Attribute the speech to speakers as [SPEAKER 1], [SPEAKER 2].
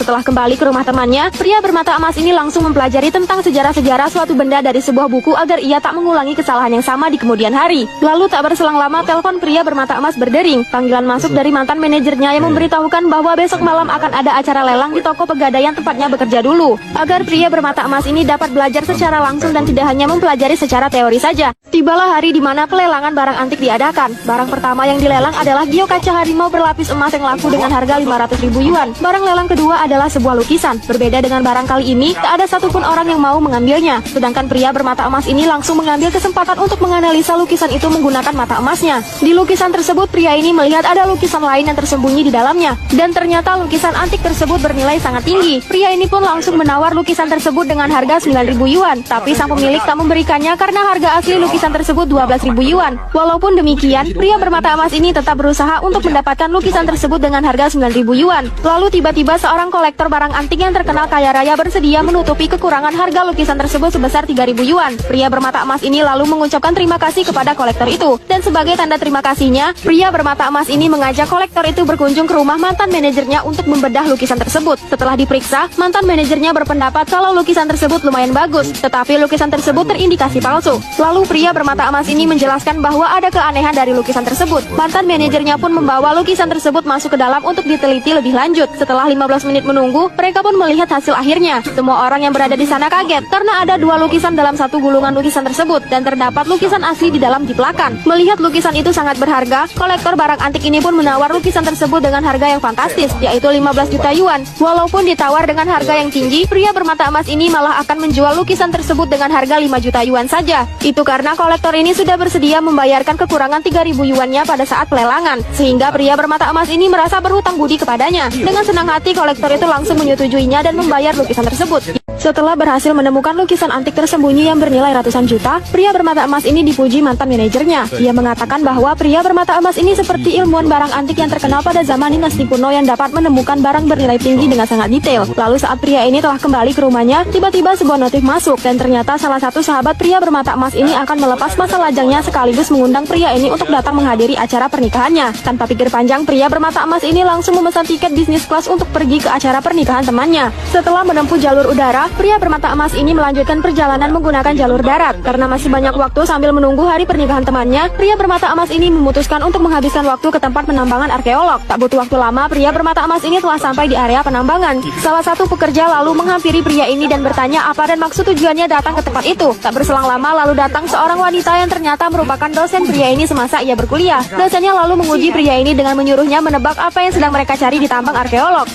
[SPEAKER 1] Setelah kembali ke rumah temannya, pria bermata emas ini langsung mempelajari tentang sejarah-sejarah suatu benda dari sebuah buku agar ia tak mengulangi kesalahan yang sama di kemudian hari. Lalu tak berselang lama, telepon pria bermata emas berdering. Panggilan masuk dari mantan manajernya yang memberitahukan bahwa besok malam akan ada acara lelang di toko pegadaian tempatnya bekerja dulu. Agar pria bermata emas ini dapat belajar secara langsung dan tidak hanya mempelajari secara teori saja. Tibalah hari di mana pelelangan barang antik diadakan. Barang pertama yang dilelang adalah giok kaca harimau berlapis emas yang laku dengan harga 500.000 yuan. Barang lelang kedua adalah sebuah lukisan. Berbeda dengan barang kali ini, tak ada satupun orang yang mau mengambilnya. Sedangkan pria bermata emas ini langsung mengambil kesempatan untuk menganalisa lukisan itu menggunakan mata emasnya. Di lukisan tersebut, pria ini melihat ada lukisan lain yang tersembunyi di dalamnya. Dan ternyata lukisan antik tersebut bernilai sangat tinggi. Pria ini pun langsung menawar lukisan tersebut dengan harga 9.000 yuan. Tapi sang pemilik tak memberikannya karena harga asli lukisan tersebut 12.000 yuan. Walaupun demikian, pria bermata emas ini tetap berusaha untuk mendapatkan lukisan tersebut dengan harga 9.000 yuan. Lalu tiba-tiba seorang kolektor barang antik yang terkenal kaya raya bersedia menutupi kekurangan harga lukisan tersebut sebesar 3.000 yuan. Pria bermata emas ini lalu mengucapkan terima kasih kepada kolektor itu. Dan sebagai tanda terima kasihnya, pria bermata emas ini mengajak kolektor itu berkunjung ke rumah mantan manajernya untuk membedah lukisan tersebut. Setelah diperiksa, mantan manajernya berpendapat kalau lukisan tersebut lumayan bagus, tetapi lukisan tersebut terindikasi palsu. Lalu pria bermata emas ini menjelaskan bahwa ada keanehan dari lukisan tersebut. Mantan manajernya pun membawa lukisan tersebut masuk ke dalam untuk diteliti lebih lanjut. Setelah 15 menit menunggu, mereka pun melihat hasil akhirnya. Semua orang yang berada di sana kaget karena ada dua lukisan dalam satu gulungan lukisan tersebut dan terdapat lukisan asli di dalam jiplakan. Melihat lukisan itu sangat berharga, kolektor barang antik ini pun menawar lukisan tersebut dengan harga yang fantastis, yaitu 15 juta yuan. Walaupun ditawar dengan harga yang tinggi, pria bermata emas ini malah akan menjual lukisan tersebut dengan harga 5 juta yuan saja. Itu karena kolektor ini sudah bersedia membayarkan kekurangan 3.000 yuannya pada saat pelelangan, sehingga pria bermata emas ini merasa berhutang budi kepadanya. Dengan senang hati, kolektor itu langsung menyetujuinya dan membayar lukisan tersebut. Setelah berhasil menemukan lukisan antik tersembunyi yang bernilai ratusan juta, pria bermata emas ini dipuji mantan manajernya. Ia mengatakan bahwa pria bermata emas ini seperti ilmuwan barang antik yang terkenal pada zaman dinasti kuno yang dapat menemukan barang bernilai tinggi dengan sangat detail. Lalu saat pria ini telah kembali ke rumahnya, tiba-tiba sebuah notif masuk dan ternyata salah satu sahabat pria bermata emas ini akan melepas masa lajangnya sekaligus mengundang pria ini untuk datang menghadiri acara pernikahannya. Tanpa pikir panjang, pria bermata emas ini langsung memesan tiket bisnis kelas untuk pergi ke acara pernikahan temannya. Setelah menempuh jalur udara, pria bermata emas ini melanjutkan perjalanan menggunakan jalur darat. Karena masih banyak waktu sambil menunggu hari pernikahan temannya, pria bermata emas ini memutuskan untuk menghabiskan waktu ke tempat penambangan arkeolog. Tak butuh waktu lama, pria bermata emas ini telah sampai di area penambangan. Salah satu pekerja lalu menghampiri pria ini dan bertanya apa dan maksud tujuannya datang ke tempat itu. Tak berselang lama, lalu datang seorang wanita yang ternyata merupakan dosen pria ini semasa ia berkuliah. Dosennya lalu menguji pria ini dengan menyuruhnya menebak apa yang sedang mereka cari di tambang arkeolog.